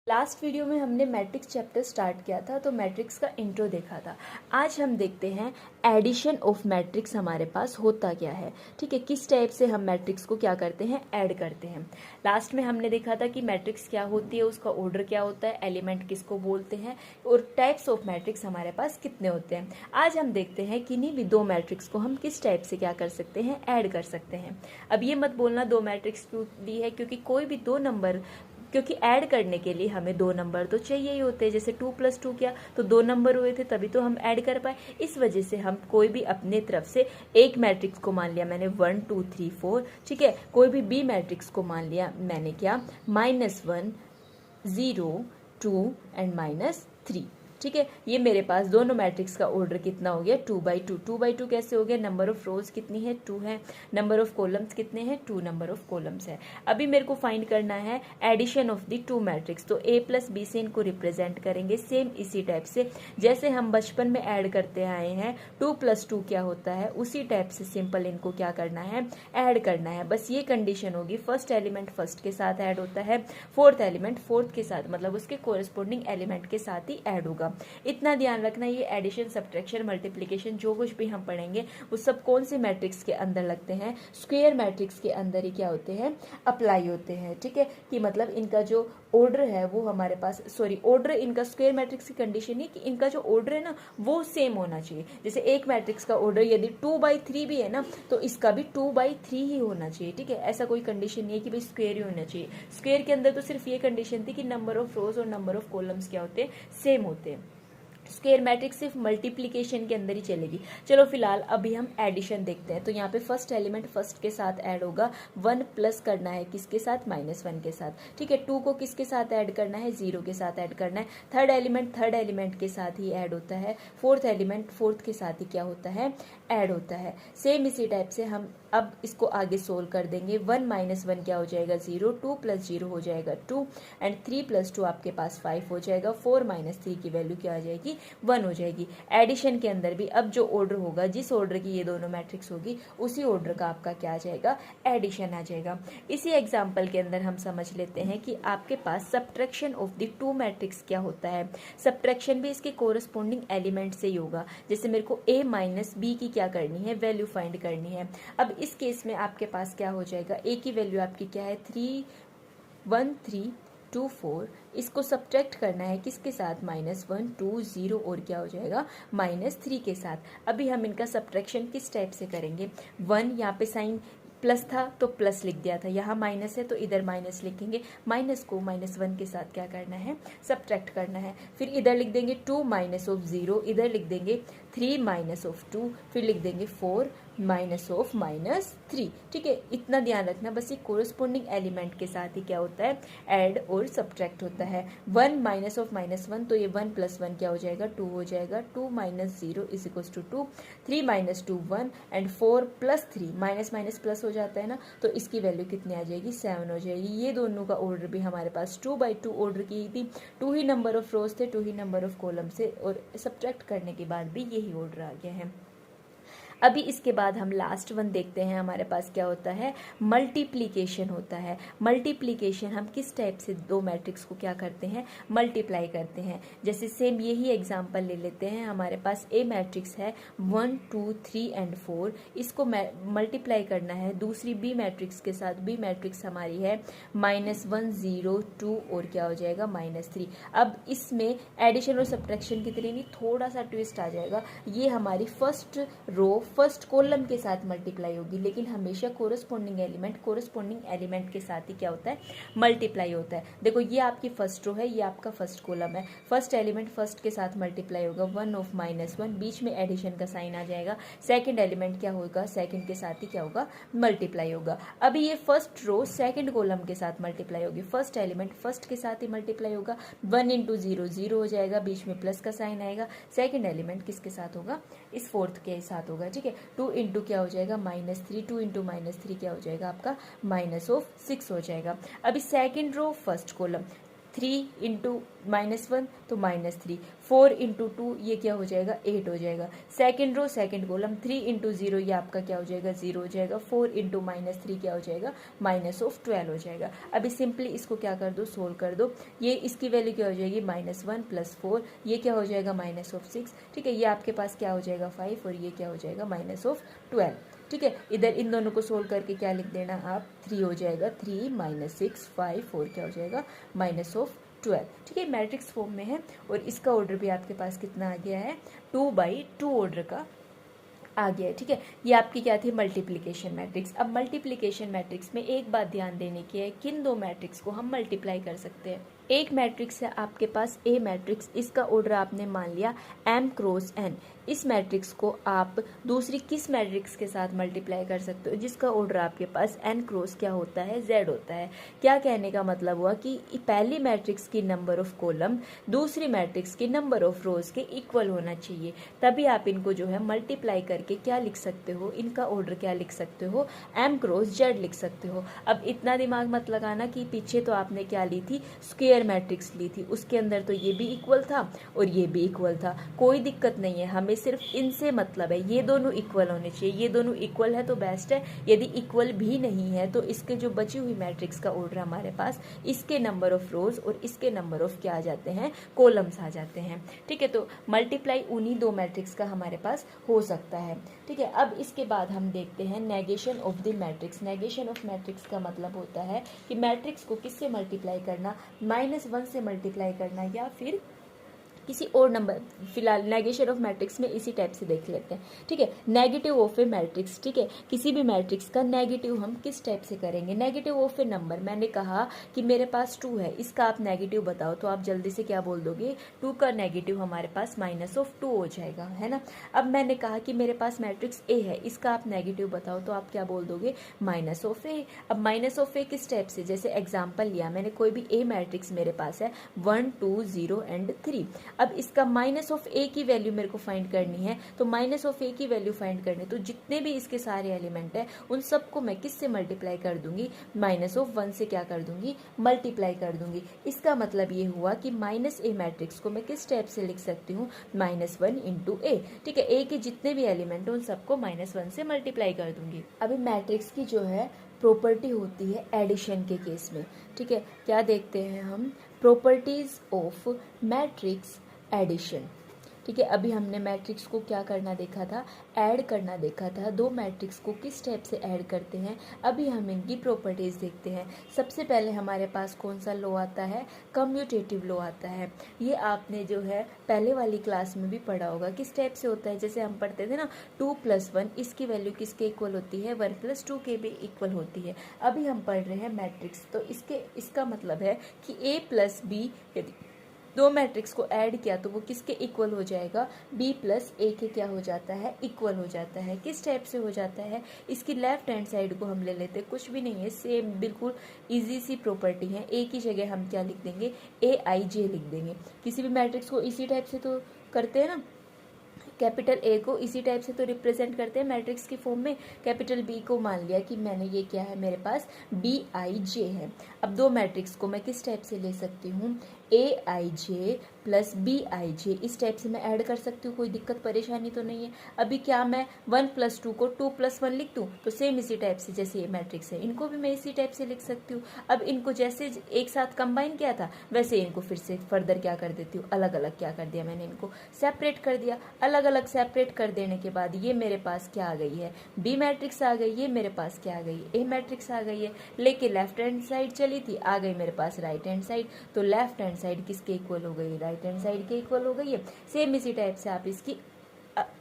Last video में हमने matrix chapter start किया था, तो मैट्रिक्स का इंट्रो देखा था। आज हम देखते हैं एडिशन ऑफ मैट्रिक्स हमारे पास होता क्या है। ठीक है, किस टाइप से हम मैट्रिक्स को क्या करते हैं, ऐड करते हैं। लास्ट में हमने देखा था कि मैट्रिक्स क्या होती है, उसका ऑर्डर क्या होता है, एलिमेंट किसको बोलते हैं और टाइप्स ऑफ मैट्रिक्स हमारे पास कितने होते हैं। आज हम देखते हैं किन्हीं भी दो मैट्रिक्स को हम किस टाइप से क्या कर सकते हैं, ऐड कर सकते हैं। अब ये मत बोलना दो मैट्रिक्स क्यों ली है, क्योंकि कोई भी दो नंबर, क्योंकि ऐड करने के लिए हमें दो नंबर तो चाहिए ही होते हैं। जैसे 2 + 2 किया तो दो नंबर हुए थे, तभी तो हम ऐड कर पाए। इस वजह से हम कोई भी अपने तरफ से एक मैट्रिक्स को मान लिया मैंने 1 2 3 4, ठीक है। कोई भी बी मैट्रिक्स को मान लिया मैंने क्या, -1 0 2 एंड -3, ठीक है। ये मेरे पास दोनों मैट्रिक्स का ऑर्डर कितना हो गया, 2/2। 2/2 कैसे हो गया, नंबर ऑफ रोज कितनी है, 2 है। नंबर ऑफ कॉलम्स कितने हैं, 2 नंबर ऑफ कॉलम्स है। अभी मेरे को फाइंड करना है addition of the two matrix, तो a + b से इनको रिप्रेजेंट करेंगे सेम इसी टाइप से जैसे हम बचपन में ऐड करते आए हैं। 2 + 2 क्या होता है, उसी टाइप से सिंपल इनको क्या करना है, ऐड करना है। बस ये कंडीशन होगी, फर्स्ट एलिमेंट फर्स्ट के साथ ऐड होता है, फोर्थ एलिमेंट फोर्थ के साथ, मतलब उसके कोरिस्पोंडिंग एलिमेंट के साथ ही ऐड होगा। इतना ध्यान रखना, ये एडिशन सब्ट्रैक्शन मल्टीप्लिकेशन जो कुछ भी हम पढ़ेंगे वो सब कौन से मैट्रिक्स के अंदर लगते हैं, स्क्वायर मैट्रिक्स के अंदर ही क्या होते हैं, अप्लाई होते हैं। ठीक है, कि मतलब इनका जो ऑर्डर है वो हमारे पास, सॉरी ऑर्डर इनका स्क्वायर मैट्रिक्स की कंडीशन है कि इनका जो ऑर्डर है ना वो सेम होना चाहिए। जैसे एक मैट्रिक्स का ऑर्डर यदि 2/3 भी है ना, तो इसका भी 2/3 ही होना चाहिए। ठीक है, ऐसा कोई कंडीशन नहीं है कि भाई स्क्वायर ही होना चाहिए। स्क्वायर के अंदर तो सिर्फ ये कंडीशन थी कि नंबर ऑफ रोज और नंबर ऑफ कॉलम्स क्या होते हैं, सेम होते हैं। स्क्वायर मैट्रिक्स सिर्फ मल्टीप्लिकेशन के अंदर ही चलेगी। चलो फिलहाल अभी हम एडिशन देखते हैं। तो यहाँ पे फर्स्ट एलिमेंट फर्स्ट के साथ ऐड होगा, 1 प्लस करना है किसके साथ, -1 के साथ। ठीक है, 2 को किसके साथ ऐड करना है, 0 के साथ ऐड करना है। थर्ड एलिमेंट के साथ ही ऐड होता है। फोर्थ एलिमेंट फोर्थ के साथ ही क्या होता है, ऐड होता है। सेम इसी टाइप से हम अब इसको आगे सोल्व कर देंगे। 1 - 1 क्या हो जाएगा, 0। 2 + 0 हो जाएगा 2 एंड 3 + 2 आपके पास 5 हो जाएगा। 4 - 3 की वैल्यू क्या आ जाएगी, 1 हो जाएगी। एडिशन के अंदर भी अब जो ऑर्डर होगा, जिस ऑर्डर की ये दोनों मैट्रिक्स होगी, उसी ऑर्डर का आपका क्या आ जाएगा, एडिशन आ जाएगा। इसी एग्जांपल के अंदर हम समझ लेते हैं कि आपके पास subtraction of the two matrix क्या होता है। सब्ट्रैक्शन भी इसके कोरस्पोंडिंग एलिमेंट से ही होगा। जैसे मेरे को a - b की क्या करनी है, वैल्यू फाइंड करनी है। अब इस केस में आपके पास क्या हो जाएगा, a की वैल्यू आपकी क्या है, 3 1 3 2 4। इसको सब्ट्रैक्ट करना है किसके साथ, -1 2 0 और क्या हो जाएगा, -3 के साथ। अभी हम इनका सब्ट्रैक्शन किस टाइप से करेंगे, 1 यहाँ पे साइन प्लस था तो प्लस लिख दिया था, यहाँ माइनस है तो इधर माइनस लिखेंगे। माइनस को -1 के साथ क्या करना है, सब्ट्रैक्ट करना है। फिर इधर लिख देंगे 2 - 0, इधर लिख देंगे 3 - 2, फिर लिख देंगे 4 -3। ठीक है, इतना ध्यान रखना, बस ये कोरिस्पोंडिंग एलिमेंट के साथ ही क्या होता है, ऐड और सब्ट्रैक्ट होता है। 1 - -1 तो ये 1 + 1 क्या हो जाएगा, 2 हो जाएगा। 2 - 0 = 2, 3 - 2 1 एंड 4 + 3 माइनस प्लस हो जाता है ना, तो इसकी वैल्यू कितनी आ जाएगी, 7 हो जाएगी। ये दोनों का ऑर्डर भी हमारे पास 2/2 ऑर्डर की थी। 2 ही नंबर ऑफ रोज थे, 2 ही नंबर ऑफ कॉलम से, और सब्ट्रैक्ट करने के बाद भी यही ऑर्डर आ गया है। अभी इसके बाद हम लास्ट वन देखते हैं, हमारे पास क्या होता है, मल्टीप्लिकेशन होता है। मल्टीप्लिकेशन हम किस टाइप से दो मैट्रिक्स को क्या करते हैं, मल्टीप्लाई करते हैं। जैसे सेम यही एग्जांपल ले लेते हैं, हमारे पास ए मैट्रिक्स है 1 2 3 एंड 4, इसको मल्टीप्लाई करना है दूसरी बी मैट्रिक्स के साथ। बी मैट्रिक्स हमारी है -1 0 2 और क्या हो जाएगा, -3। अब इसमें एडिशन और सब्ट्रैक्शन की तरह नहीं, थोड़ा सा ट्विस्ट आ जाएगा। ये हमारी फर्स्ट रो फर्स्ट कॉलम के साथ मल्टीप्लाई होगी, लेकिन हमेशा कोरस्पोंडिंग एलिमेंट के साथ ही क्या होता है, मल्टीप्लाई होता है। देखो ये आपकी फर्स्ट रो है, ये आपका फर्स्ट कॉलम है। फर्स्ट एलिमेंट फर्स्ट के साथ मल्टीप्लाई होगा, 1 ऑफ -1, बीच में एडिशन का साइन आ जाएगा। सेकंड एलिमेंट क्या होगा, सेकंड के साथ ही क्या होगा, मल्टीप्लाई होगा। अभी ये फर्स्ट रो सेकंड कॉलम के साथ मल्टीप्लाई होगी, फर्स्ट एलिमेंट फर्स्ट के साथ ही मल्टीप्लाई होगा। 1 × 0 0 हो जाएगा, बीच में प्लस का साइन आएगा। सेकंड एलिमेंट किसके साथ होगा, इस फोर्थ के साथ होगा। ठीक है, 2 × क्या हो जाएगा, -3, 2 × -3 क्या हो जाएगा आपका, -6 हो जाएगा। अभी second row first column, 3 into -1 तो -3, 4 इंटू 2 ये क्या हो जाएगा 8 हो जाएगा। Second row second column 3 into 0 ये आपका क्या हो जाएगा 0 हो जाएगा। 4 इंटू -3 क्या हो जाएगा -12 हो जाएगा। अभी सिंपली इसको क्या कर दो सोल्व कर दो, ये इसकी वैल्यू क्या हो जाएगी -1 + 4 ये क्या हो जाएगा -6। ठीक है, ये आपके पास क्या हो जाएगा 5 और ये क्या हो जाएगा -12। ठीक है, इधर इन दोनों को सोल्व करके क्या लिख देना आप 3 हो जाएगा, 3 - 6 5 4 क्या हो जाएगा -12। ठीक है, मैट्रिक्स फॉर्म में है और इसका ऑर्डर भी आपके पास कितना आ गया है 2/2 ऑर्डर का आ गया है। ठीक है, ये आपकी क्या थी मल्टीप्लिकेशन मैट्रिक्स। अब मल्टीप्लिकेशन मैट्रिक्स में एक बात ध्यान देने की है, किन दो मैट्रिक्स को हम मल्टीप्लाई कर सकते हैं। एक मैट्रिक्स है आपके पास ए मैट्रिक्स, इसका ऑर्डर आपने मान लिया m क्रॉस n। इस मैट्रिक्स को आप दूसरी किस मैट्रिक्स के साथ मल्टीप्लाई कर सकते हो जिसका ऑर्डर आपके पास n क्रॉस क्या होता है z होता है। क्या कहने का मतलब हुआ कि पहली मैट्रिक्स की नंबर ऑफ कॉलम दूसरी मैट्रिक्स की नंबर ऑफ रोज के इक्वल होना चाहिए, तभी आप इनको जो है मल्टीप्लाई करके क्या लिख सकते हो, इनका ऑर्डर क्या लिख सकते हो m क्रॉस z लिख सकते हो। अब इतना दिमाग मत लगाना कि पीछे तो आपने क्या ली थी स्क्वायर मैट्रिक्स ली थी, उसके अंदर तो ये भी इक्वल था और ये भी इक्वल था, कोई दिक्कत नहीं है, हमें सिर्फ इनसे मतलब है, ये दोनों इक्वल होने चाहिए। ये दोनों इक्वल है तो बेस्ट है, यदि इक्वल भी नहीं है तो इसके जो बची हुई मैट्रिक्स का ऑर्डर हमारे पास इसके नंबर ऑफ रोज और इसके नंबर ऑफ क्या आ जाते हैं कॉलम्स आ जाते हैं। ठीक है, तो मल्टीप्लाई उन्हीं दो मैट्रिक्स का हमारे पास हो सकता है। ठीक है, अब इसके बाद हम देखते हैं negation of the matrix. Negation of matrix का मतलब होता है कि मैट्रिक्स को किससे मल्टीप्लाई करना, -1 से मल्टीप्लाई करना या फिर किसी और नंबर। फिलहाल नेगेशन ऑफ मैट्रिक्स में इसी टाइप से देख लेते हैं। ठीक है, नेगेटिव ऑफ ए मैट्रिक्स। ठीक है, किसी भी मैट्रिक्स का नेगेटिव हम किस टाइप से करेंगे। नेगेटिव ऑफ ए नंबर, मैंने कहा कि मेरे पास 2 है, इसका आप नेगेटिव बताओ तो आप जल्दी से क्या बोल दोगे 2 का नेगेटिव हमारे पास -2 हो जाएगा, है ना। अब मैंने कहा कि मेरे पास मैट्रिक्स ए है, इसका आप नेगेटिव बताओ तो आप क्या बोल दोगे -a। अब -a किस टाइप से, जैसे एग्जाम्पल लिया मैंने, कोई भी ए मैट्रिक्स मेरे पास है 1 2 0 एंड 3। अब इसका -a की वैल्यू मेरे को फाइंड करनी है, तो -a की वैल्यू फाइंड करनी है तो जितने भी इसके सारे एलिमेंट है उन सबको मैं किससे मल्टीप्लाई कर दूंगी -1 से क्या कर दूंगी मल्टीप्लाई कर दूंगी। इसका मतलब ये हुआ कि -a मैट्रिक्स को मैं किस टाइप से लिख सकती हूँ -1 इंटू a। ठीक है, a के जितने भी एलिमेंट है उन सबको -1 से मल्टीप्लाई कर दूंगी। अभी मैट्रिक्स की जो है प्रॉपर्टी होती है एडिशन के केस में। ठीक है, क्या देखते हैं हम, प्रॉपर्टीज ऑफ मैट्रिक्स एडिशन। ठीक है, अभी हमने मैट्रिक्स को क्या करना देखा था, ऐड करना देखा था। दो मैट्रिक्स को किस टाइप से ऐड करते हैं, अभी हम इनकी प्रॉपर्टीज देखते हैं। सबसे पहले हमारे पास कौन सा लॉ आता है, कम्यूटेटिव लॉ आता है। ये आपने जो है पहले वाली क्लास में भी पढ़ा होगा, किस टाइप से होता है। जैसे हम पढ़ते थे ना 2 + 1, इसकी वैल्यू किसके इक्वल होती है 1 + 2 के भी इक्वल होती है। अभी हम पढ़ रहे हैं मैट्रिक्स, तो इसका मतलब है कि a + b, यदि दो मैट्रिक्स को ऐड किया तो वो किसके इक्वल हो जाएगा b + a के क्या हो जाता है इक्वल हो जाता है। किस टाइप से हो जाता है, इसकी लेफ्ट हैंड साइड को हम ले लेते हैं, कुछ भी नहीं है, सेम बिल्कुल इजी सी प्रॉपर्टी है। a की जगह हम क्या लिख देंगे aij लिख देंगे। किसी भी मैट्रिक्स को इसी टाइप से तो करते हैं ना, कैपिटल A को इसी टाइप से तो रिप्रेजेंट करते हैं मैट्रिक्स की फॉर्म में। कैपिटल B को मान लिया कि मैंने ये क्या है मेरे पास BIJ है। अब दो मैट्रिक्स को मैं किस टाइप से ले सकती हूँ AIJ + BIJ, इस टाइप से मैं ऐड कर सकती हूँ, कोई दिक्कत परेशानी तो नहीं है। अभी क्या मैं 1 + 2 को 2 + 1 लिख दूँ, तो सेम इसी टाइप से जैसे ये मैट्रिक्स है इनको भी मैं इसी टाइप से लिख सकती हूँ। अब इनको जैसे एक साथ कंबाइन किया था वैसे इनको फिर से फर्दर क्या कर देती हूँ, अलग अलग क्या कर दिया मैंने, इनको सेपरेट कर दिया। अलग अलग सेपरेट कर देने के बाद ये मेरे पास क्या आ गई है बी मैट्रिक्स आ गई, ये मेरे पास क्या आ गई ए मैट्रिक्स आ गई है। लेके लेफ्ट हैंड साइड चली थी, आ गई मेरे पास राइट हैंड साइड, तो लेफ्ट हैंड साइड किसके इक्वल हो गई राइट हैंड साइड के इक्वल हो गई है। सेम इसी टाइप से आप इसकी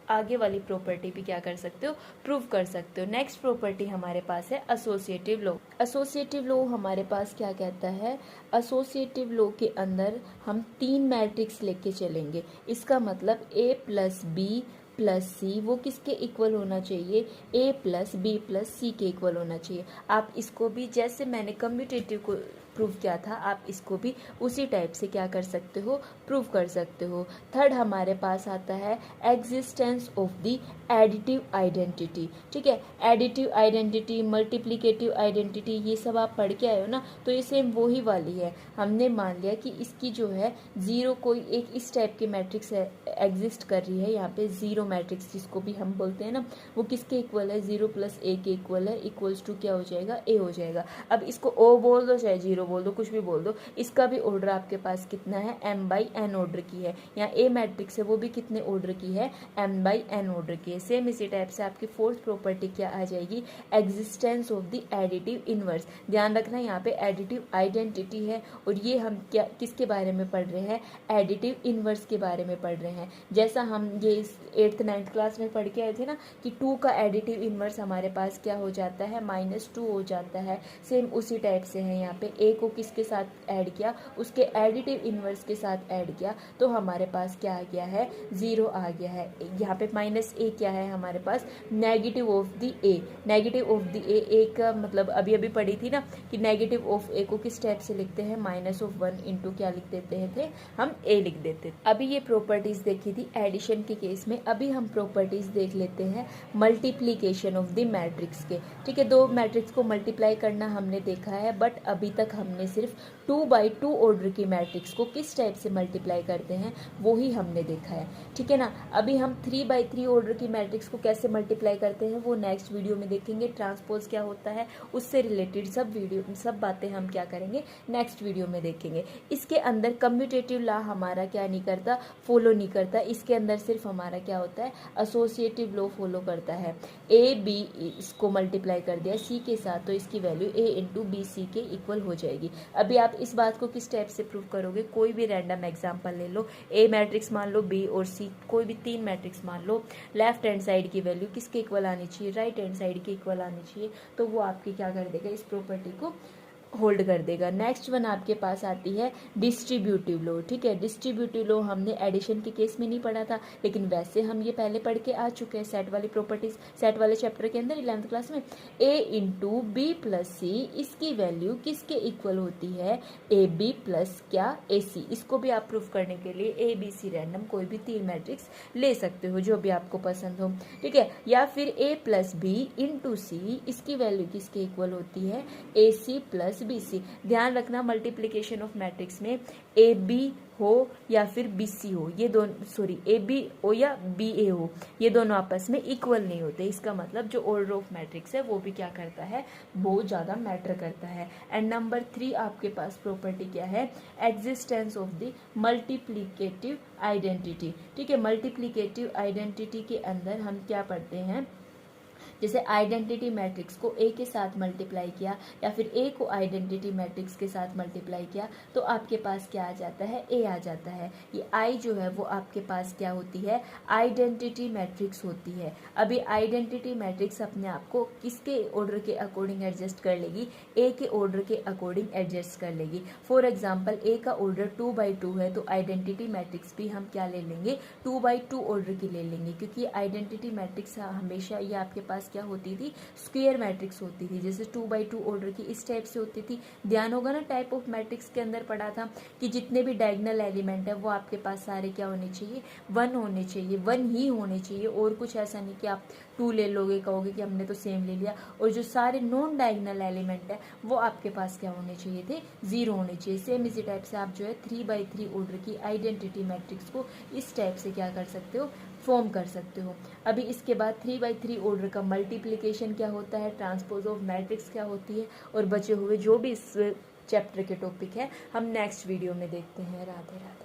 आगे वाली प्रॉपर्टी भी क्या कर सकते हो प्रूव कर सकते हो। नेक्स्ट प्रॉपर्टी हमारे पास है एसोसिएटिव लॉ। एसोसिएटिव लॉ हमारे पास क्या कहता है, एसोसिएटिव लॉ के अंदर हम 3 मैट्रिक्स लेके चलेंगे। इसका मतलब a + b + c वो किसके इक्वल होना चाहिए a + b + c के इक्वल होना चाहिए। आप इसको भी जैसे मैंने कम्यूटेटिव को प्रूव किया था, आप इसको भी उसी टाइप से क्या कर सकते हो, प्रूव कर सकते हो। थर्ड हमारे पास आता है existence of the additive identity. ठीक है, एडिटिव आइडेंटिटी, मल्टीप्लिकेटिव आइडेंटिटी, ये सब आप पढ़ के आए हो ना, तो ये सेम वही वाली है। हमने मान लिया कि इसकी जो है जीरो कोई एक इस टाइप की मैट्रिक्स एग्जिस्ट कर रही है, यहाँ पे जीरो मैट्रिक्स जिसको भी हम बोलते हैं ना, वो किसके इक्वल है, 0 + a के इक्वल है, इक्वल्स टू क्या हो जाएगा, a हो जाएगा। अब इसको o बोल दो चाहे 0 बोल दो, कुछ भी बोल दो, इसका भी ऑर्डर आपके पास कितना है, m/n ऑर्डर की है। यहाँ a मैट्रिक्स है वो भी कितने ऑर्डर की है, m/n ऑर्डर की है। सेम इसी टाइप से आपकी फोर्थ प्रॉपर्टी क्या आ जाएगी, existence of the additive inverse. ध्यान रखना यहाँ पे एडिटिव आइडेंटिटी है और ये हम क्या किसके बारे में पढ़ रहे हैं, एडिटिव इनवर्स के बारे में पढ़ रहे हैं। जैसा हम ये 8th 9th क्लास में पढ़ के आए थे ना कि 2 का एडिटिव इनवर्स हमारे पास क्या हो जाता है, -2 हो जाता है। सेम उसी टाइप से है, यहाँ पे a को किसके साथ ऐड किया, उसके एडिटिव इनवर्स के साथ ऐड किया, तो हमारे पास क्या आ गया है, 0 आ गया है। यहाँ पे -a क्या है हमारे पास, negative of the a। Negative of the a का मतलब अभी अभी पढ़ी थी ना कि नेगेटिव ऑफ a को किस टाइप से लिखते हैं, -1 इंटू क्या लिख देते थे हम, a लिख देते थे। अभी ये प्रॉपर्टीज देखी थी एडिशन के केस में, अभी हम प्रॉपर्टीज देख लेते हैं मल्टीप्लीकेशन ऑफ द मैट्रिक्स के। ठीक है, दो मैट्रिक्स को मल्टीप्लाई करना हमने देखा है, बट अभी तक हमने सिर्फ 2/2 ऑर्डर की मैट्रिक्स को किस टाइप से मल्टीप्लाई करते हैं वो ही हमने देखा है। ठीक है ना, अभी हम 3/3 ऑर्डर की मैट्रिक्स को कैसे मल्टीप्लाई करते हैं वो नेक्स्ट वीडियो में देखेंगे। ट्रांसपोज क्या होता है उससे रिलेटेड सब बातें हम क्या करेंगे, नेक्स्ट वीडियो में देखेंगे। इसके अंदर कम्यूटेटिव लॉ हमारा क्या नहीं करता, फॉलो नहीं करता। इसके अंदर सिर्फ हमारा क्या होता है, एसोसिएटिव लॉ फॉलो करता है। a b इसको मल्टीप्लाई कर दिया c के साथ, तो इसकी value a into B C के इक्वल हो जाएगी। अभी आप इस बात को किस टाइप से प्रूव करोगे, कोई भी रैंडम एग्जांपल ले लो, a मैट्रिक्स मान लो, b और c, कोई भी 3 मैट्रिक्स मान लो, लेफ्ट हैंड साइड की वैल्यू किसके इक्वल आनी चाहिए, राइट हैंड साइड के इक्वल आनी चाहिए, तो वो आपकी क्या कर देगा, इस प्रॉपर्टी को होल्ड कर देगा। नेक्स्ट वन आपके पास आती है डिस्ट्रीब्यूटिव लॉ। ठीक है, डिस्ट्रीब्यूटिव लॉ हमने एडिशन के केस में नहीं पढ़ा था, लेकिन वैसे हम ये पहले पढ़ के आ चुके हैं सेट वाली प्रॉपर्टीज, सेट वाले चैप्टर के अंदर 11th क्लास में। a इंटू बी प्लस सी, इसकी वैल्यू किसके इक्वल होती है, ए बी प्लस क्या, ए सी। इसको भी आप प्रूफ करने के लिए ए बी सी रैंडम कोई भी 3 मैट्रिक्स ले सकते हो जो भी आपको पसंद हो। ठीक है, या फिर a प्लस बी इंटू सी, इसकी वैल्यू किसके इक्वल होती है, ए सी प्लस बी सी। ध्यान रखना मल्टीप्लिकेशन ऑफ मैट्रिक्स में ए बी हो या फिर बी सी हो, ये दोनों ए बी हो या बी ए हो, ये दोनों आपस में इक्वल नहीं होते। इसका मतलब जो ऑर्डर ऑफ मैट्रिक्स है वो भी क्या करता है, बहुत ज़्यादा मैटर करता है। एंड नंबर 3 आपके पास प्रॉपर्टी क्या है, existence of the multiplicative identity. ठीक है, मल्टीप्लिकेटिव आइडेंटिटी के अंदर हम क्या पढ़ते हैं, जैसे आइडेंटिटी मैट्रिक्स को a के साथ मल्टीप्लाई किया या फिर a को आइडेंटिटी मैट्रिक्स के साथ मल्टीप्लाई किया तो आपके पास क्या आ जाता है, a आ जाता है। ये i जो है वो आपके पास क्या होती है, आइडेंटिटी मैट्रिक्स होती है। अभी आइडेंटिटी मैट्रिक्स अपने आप को किसके ऑर्डर के अकॉर्डिंग एडजस्ट कर लेगी, a के ऑर्डर के अकॉर्डिंग एडजस्ट कर लेगी। फॉर एग्जाम्पल a का ऑर्डर 2/2 है तो आइडेंटिटी मैट्रिक्स भी हम क्या ले लेंगे, 2/2 ऑर्डर की ले लेंगे, क्योंकि आइडेंटिटी मैट्रिक्स हमेशा ये आपके पास क्या होती थी, स्क्वायर मैट्रिक्स होती थी। जैसे 2/2 ऑर्डर की इस टाइप से होती थी। ध्यान होगा ना, टाइप ऑफ मैट्रिक्स के अंदर पढ़ा था कि जितने भी डायगोनल एलिमेंट है वो आपके पास सारे क्या होने चाहिए, 1 होने चाहिए, 1 ही होने चाहिए, और कुछ ऐसा नहीं कि आप 2 ले लोगे, कहोगे कि हमने तो सेम ले लिया। और जो सारे नॉन डायगोनल एलिमेंट है वो आपके पास क्या होने चाहिए थे, 0 होने चाहिए। सेम इसी टाइप से आप जो है 3/3 ऑर्डर की आइडेंटिटी मैट्रिक्स को इस टाइप से क्या कर सकते हो, फॉर्म कर सकते हो। अभी इसके बाद 3/3 ऑर्डर का मल्टीप्लिकेशन क्या होता है, ट्रांसपोज ऑफ मैट्रिक्स क्या होती है, और बचे हुए जो भी इस चैप्टर के टॉपिक है हम नेक्स्ट वीडियो में देखते हैं। राधे राधे।